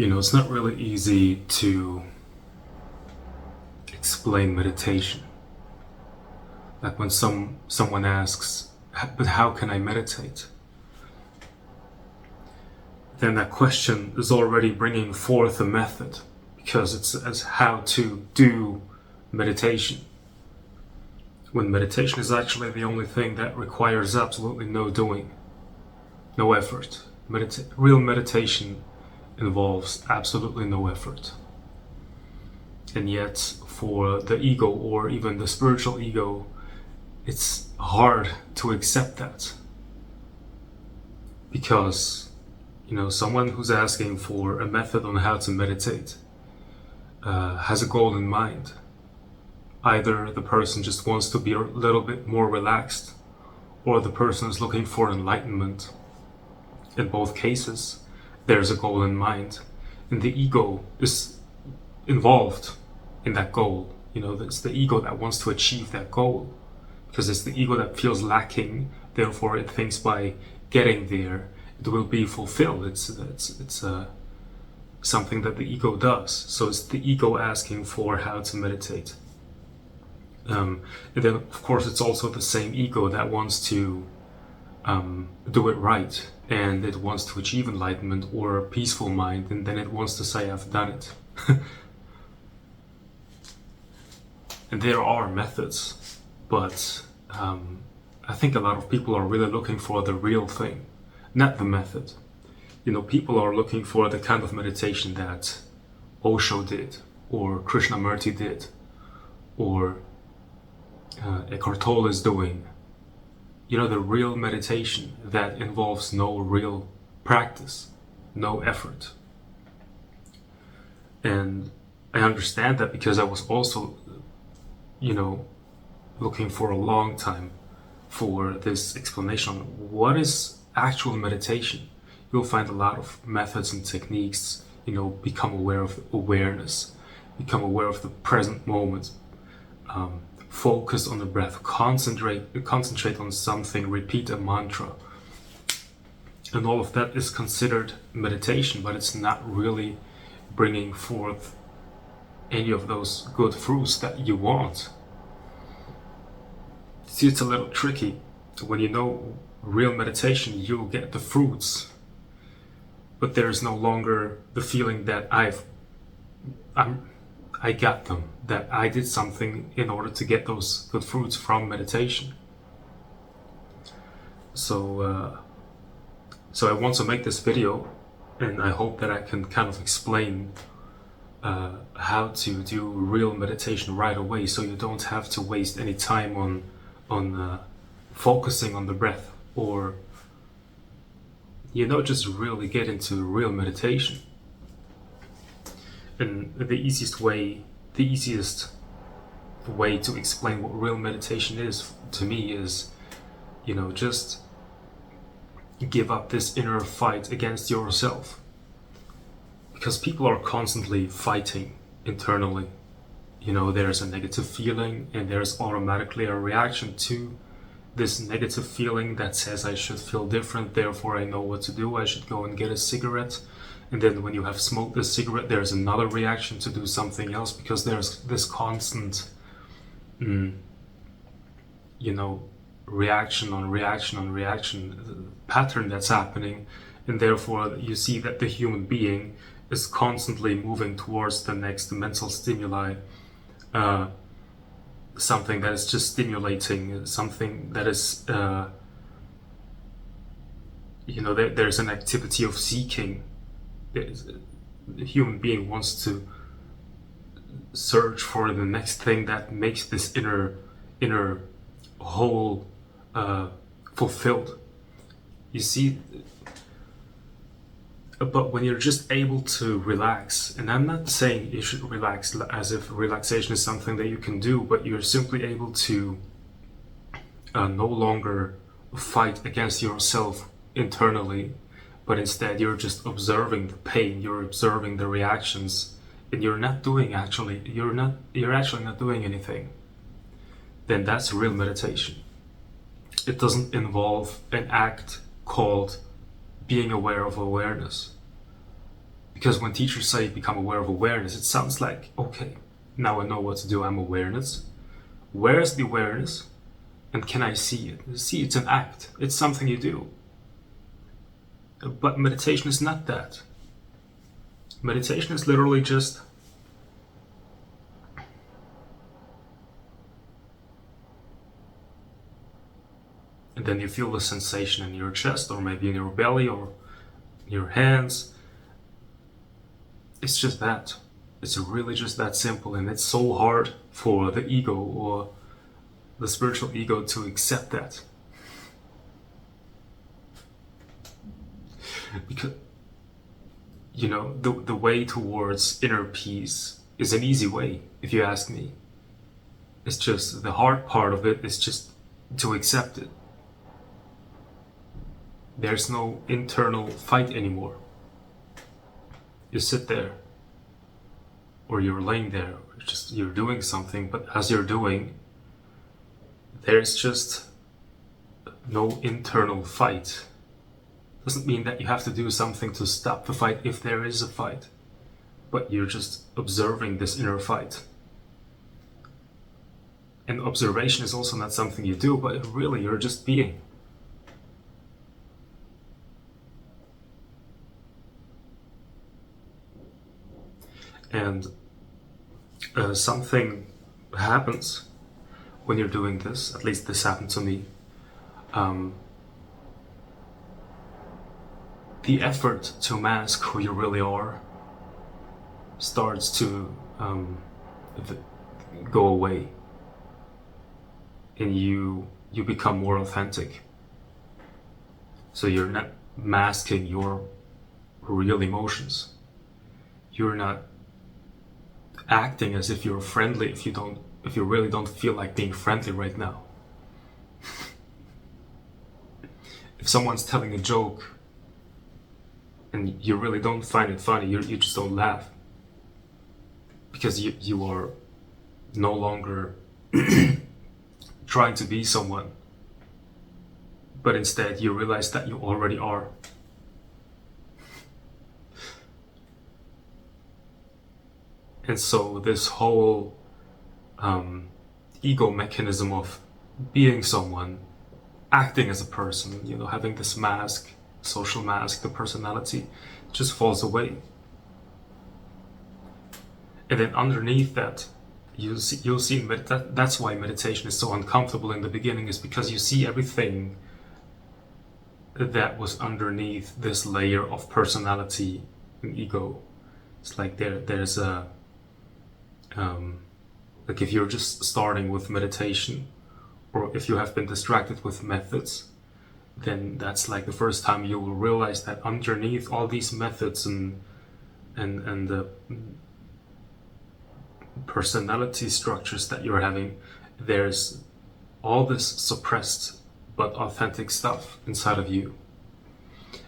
It's not really easy to explain meditation. Like when someone asks, but how can I meditate? Then that question is already bringing forth a method, because it's as how to do meditation. When meditation is actually the only thing that requires absolutely no doing, no effort. Real meditation involves absolutely no effort. And yet, for the ego, or even the spiritual ego, it's hard to accept that. Because, someone who's asking for a method on how to meditate has a goal in mind. Either the person just wants to be a little bit more relaxed, or the person is looking for enlightenment. In both cases, there's a goal in mind, and the ego is involved in that goal. It's the ego that wants to achieve that goal, because it's the ego that feels lacking. Therefore, it thinks by getting there, it will be fulfilled. It's something that the ego does. So it's the ego asking for how to meditate. And then, of course, it's also the same ego that wants to do it right, and it wants to achieve enlightenment or a peaceful mind, and then it wants to say, I've done it. And there are methods, but I think a lot of people are really looking for the real thing, not the method. People are looking for the kind of meditation that Osho did, or Krishnamurti did, or Eckhart Tolle is doing. The real meditation that involves no real practice, no effort. And I understand that, because I was also, looking for a long time for this explanation on what is actual meditation. You'll find a lot of methods and techniques, become aware of awareness, become aware of the present moment, focus on the breath, concentrate on something, repeat a mantra. And all of that is considered meditation, but it's not really bringing forth any of those good fruits that you want. See, it's a little tricky. When you know real meditation, you'll get the fruits, but there's no longer the feeling that I got them, that I did something in order to get those good fruits from meditation. So I want to make this video, and I hope that I can kind of explain how to do real meditation right away, so you don't have to waste any time on focusing on the breath, or just really get into real meditation. And the easiest way to explain what real meditation is to me is, just give up this inner fight against yourself. Because people are constantly fighting internally. There's a negative feeling, and there's automatically a reaction to this negative feeling that says I should feel different, therefore I know what to do, I should go and get a cigarette. And then when you have smoked a cigarette, there's another reaction to do something else, because there's this constant, reaction on reaction pattern that's happening. And therefore you see that the human being is constantly moving towards the next mental stimuli, something that is just stimulating, something that is, there's an activity of seeking. The human being wants to search for the next thing that makes this inner whole fulfilled. You see, but when you're just able to relax, and I'm not saying you should relax as if relaxation is something that you can do, but you're simply able to no longer fight against yourself internally, but instead you're just observing the pain, you're observing the reactions, and you're actually not doing anything. Then that's real meditation. It doesn't involve an act called being aware of awareness, Because when teachers say become aware of awareness, it sounds like, okay, now I know what to do, I'm awareness. Where is the awareness? And can I see it? See, it's an act. It's something you do. But meditation is not that. Meditation is literally just and then you feel the sensation in your chest, or maybe in your belly, or your hands. It's just that. It's really just that simple, and it's so hard for the ego or the spiritual ego to accept that. Because, the way towards inner peace is an easy way, if you ask me. It's just the hard part of it is just to accept it. There's no internal fight anymore. You sit there, or you're laying there, or you're doing something, but as you're doing, there's just no internal fight. Doesn't mean that you have to do something to stop the fight if there is a fight, but you're just observing this inner fight. And observation is also not something you do, but really you're just being. And something happens when you're doing this. At least this happened to me. The effort to mask who you really are starts to go away, and you become more authentic. So you're not masking your real emotions. You're not acting as if you're friendly if you really don't feel like being friendly right now. If someone's telling a joke and you really don't find it funny, you just don't laugh, because you are no longer trying to be someone, but instead you realize that you already are. And so this whole ego mechanism of being someone, acting as a person, having this mask, social mask, the personality, just falls away. And then underneath that, you'll see that's why meditation is so uncomfortable in the beginning, is because you see everything that was underneath this layer of personality and ego. It's like there's a like if you're just starting with meditation, or if you have been distracted with methods, then that's like the first time you will realize that underneath all these methods and the personality structures that you're having, there's all this suppressed but authentic stuff inside of you.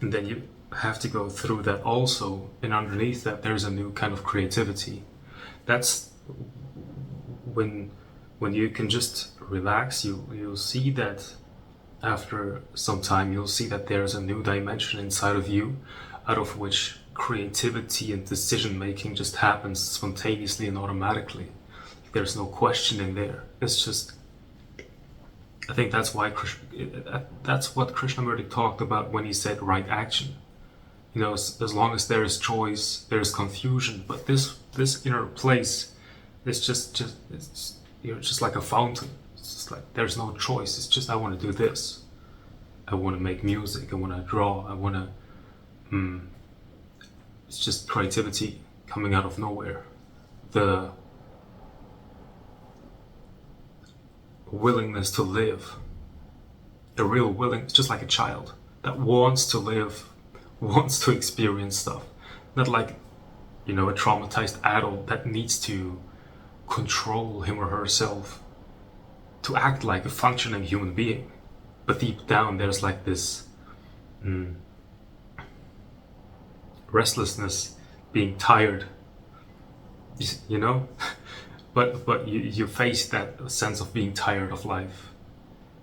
And then you have to go through that also, and underneath that there's a new kind of creativity. That's when you can just relax, you'll see that after some time you'll see that there's a new dimension inside of you, out of which creativity and decision making just happens spontaneously and automatically. There's no question in there. It's just, I think that's what Krishnamurti talked about when he said right action. As long as there is choice, there is confusion, but this inner place is you're just like a fountain. It's just like there's no choice. It's just, I want to do this. I want to make music. I want to draw. I want to. It's just creativity coming out of nowhere. The willingness to live. The real it's just like a child that wants to live, wants to experience stuff. Not like, a traumatized adult that needs to control him or herself to act like a functioning human being. But deep down there's like this restlessness, being tired, but you face that sense of being tired of life.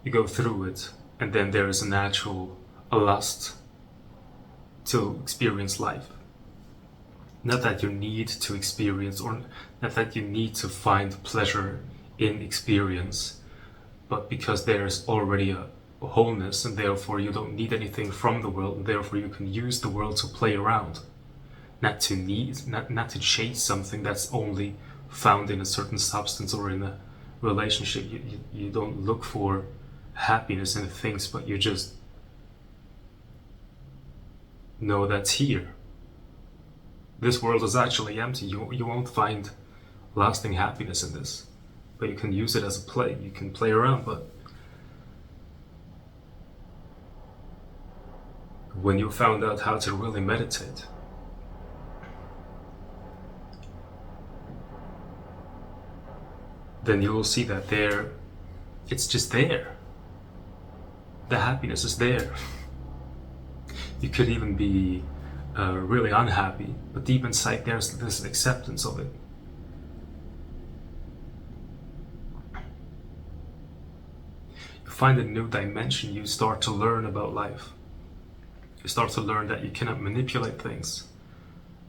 You go through it, and then there is a lust to experience life. Not that you need to experience, or not that you need to find pleasure in experience, but because there's already a wholeness, and therefore you don't need anything from the world, and therefore you can use the world to play around. Not to chase something that's only found in a certain substance or in a relationship. You don't look for happiness in things, but you just know that's here. This world is actually empty. You won't find lasting happiness in this, but you can use it as a play. You can play around, but when you found out how to really meditate, then you will see that it's just there. The happiness is there. You could even be really unhappy, but deep inside there's this acceptance of it. You find a new dimension. You start to learn about life. You start to learn that you cannot manipulate things,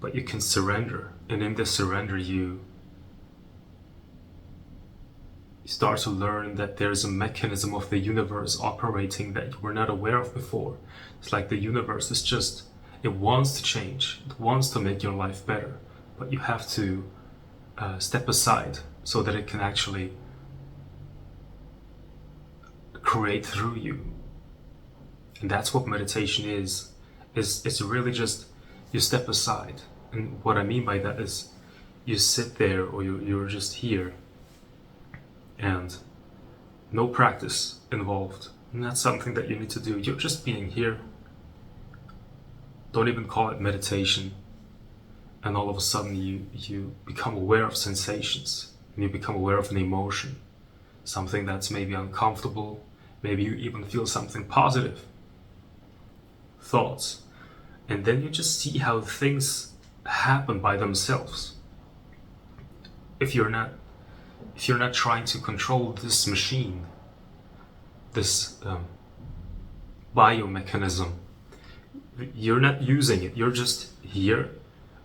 but you can surrender. And in this surrender, you start to learn that there's a mechanism of the universe operating that you were not aware of before. It's like the universe is just, it wants to change. It wants to make your life better, but you have to step aside so that it can actually create through you. And that's what meditation is. It's really just, you step aside. And what I mean by that is you sit there, or you're just here, and no practice involved. And that's something that you need to do. You're just being here. Don't even call it meditation. And all of a sudden you become aware of sensations. And you become aware of an emotion. Something that's maybe uncomfortable. Maybe you even feel something positive. Thoughts. And then you just see how things happen by themselves. If you're not trying to control this machine, this biomechanism, you're not using it. You're just here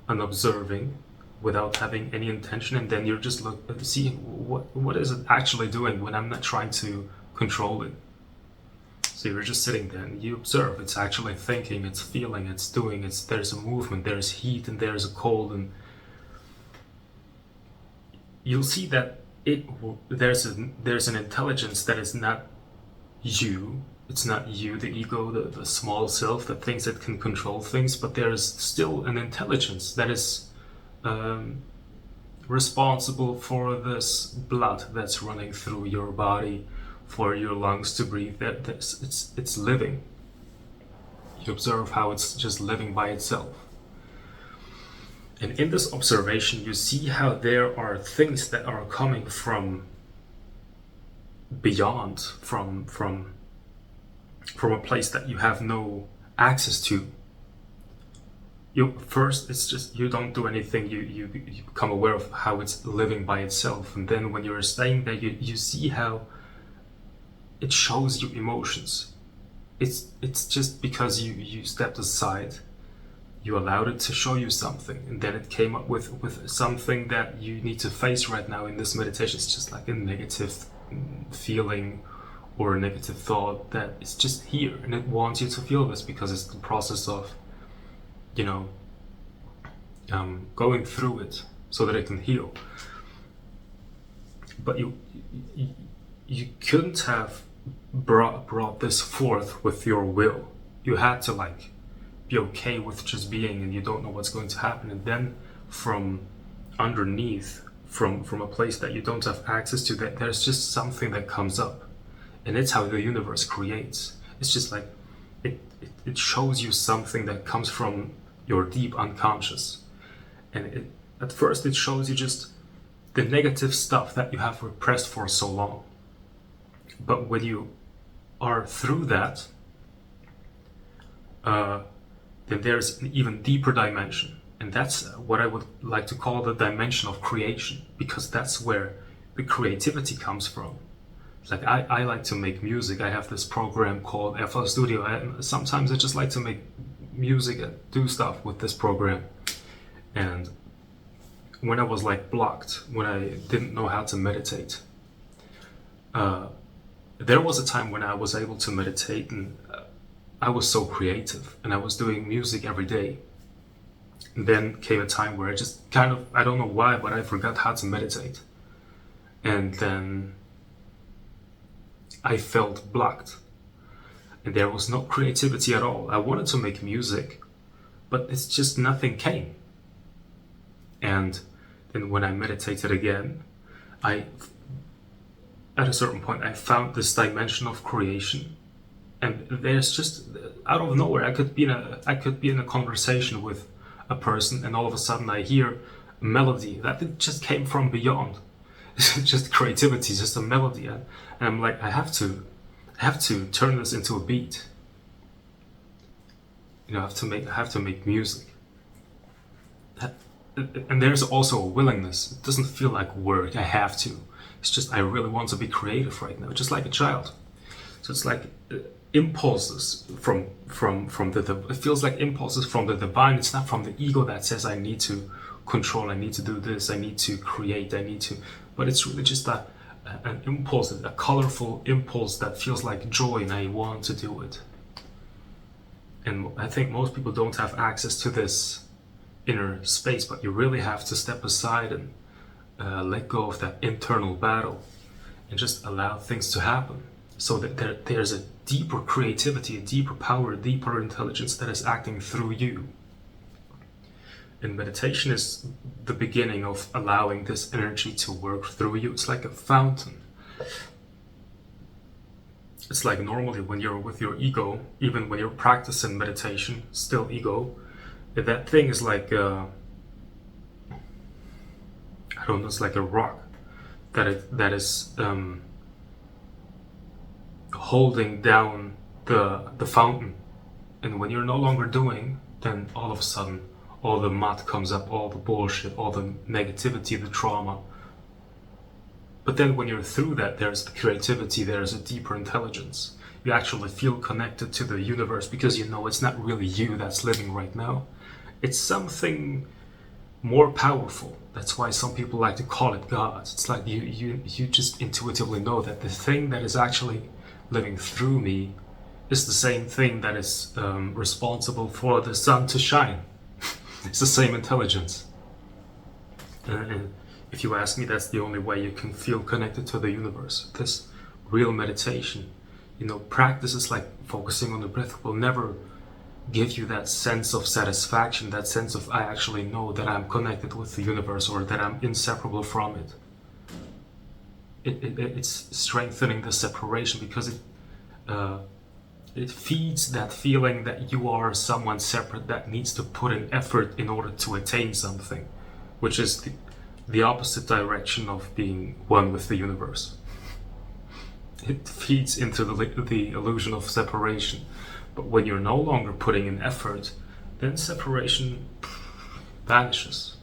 and observing without having any intention, and then you're just seeing what is it actually doing when I'm not trying to control it. So you're just sitting there and you observe. It's actually thinking, it's feeling, it's doing, there's a movement, there's heat, and there's a cold, and you'll see that there's an intelligence that is not you. It's not you, the ego, the small self that thinks it can control things, but there is still an intelligence that is responsible for this blood that's running through your body, for your lungs to breathe. It's living. You observe how it's just living by itself. And in this observation, you see how there are things that are coming from beyond, from a place that you have no access to. First, it's just, you don't do anything, you become aware of how it's living by itself. And then when you're staying there, you see how it shows you emotions. It's just because you stepped aside, you allowed it to show you something, and then it came up with something that you need to face right now in this meditation. It's just like a negative feeling or a negative thought that is just here, and it wants you to feel this because it's the process of, going through it so that it can heal. But you couldn't have brought this forth with your will. You had to be okay with just being, and you don't know what's going to happen, and then from underneath, from a place that you don't have access to, that there's just something that comes up. And it's how the universe creates. It's just like it shows you something that comes from your deep unconscious. And at first it shows you just the negative stuff that you have repressed for so long. But when you are through that, then there's an even deeper dimension. And that's what I would like to call the dimension of creation, because that's where the creativity comes from. Like I like to make music. I have this program called Effortless Studio, and sometimes I just like to make music and do stuff with this program. And when I was like blocked, when I didn't know how to meditate, there was a time when I was able to meditate, and I was so creative, and I was doing music every day. And then came a time where I just kind of, I don't know why, but I forgot how to meditate. And then I felt blocked. And there was no creativity at all. I wanted to make music, but it's just nothing came. And then when I meditated again, at a certain point, I found this dimension of creation. And there's just, out of nowhere, I could be in a conversation with a person, and all of a sudden I hear a melody that it just came from beyond. It's just creativity, just a melody, and I'm like, I have to turn this into a beat. I have to make music. And there's also a willingness. It doesn't feel like work. I have to. It's just I really want to be creative right now, just like a child. So it's like impulses from the. It feels like impulses from the divine. It's not from the ego that says I need to control. I need to do this. I need to create. I need to. But it's really just an impulse, a colorful impulse that feels like joy, and I want to do it. And I think most people don't have access to this inner space, but you really have to step aside and let go of that internal battle and just allow things to happen, so that there's a deeper creativity, a deeper power, a deeper intelligence that is acting through you. And meditation is the beginning of allowing this energy to work through you. It's like a fountain. It's like normally when you're with your ego, even when you're practicing meditation, still ego, that thing is like it's like a rock that is holding down the fountain. And when you're no longer doing, then all of a sudden all the mud comes up, all the bullshit, all the negativity, the trauma. But then when you're through that, there's the creativity, there's a deeper intelligence. You actually feel connected to the universe, because you know it's not really you that's living right now. It's something more powerful. That's why some people like to call it God. It's like you just intuitively know that the thing that is actually living through me is the same thing that is responsible for the sun to shine. It's the same intelligence. And if you ask me, that's the only way you can feel connected to the universe. This real meditation, practices like focusing on the breath will never give you that sense of satisfaction, that sense of I actually know that I'm connected with the universe, or that I'm inseparable from it. It's strengthening the separation, because it feeds that feeling that you are someone separate that needs to put in effort in order to attain something, which is the opposite direction of being one with the universe. It feeds into the illusion of separation. But when you're no longer putting in effort, then separation vanishes.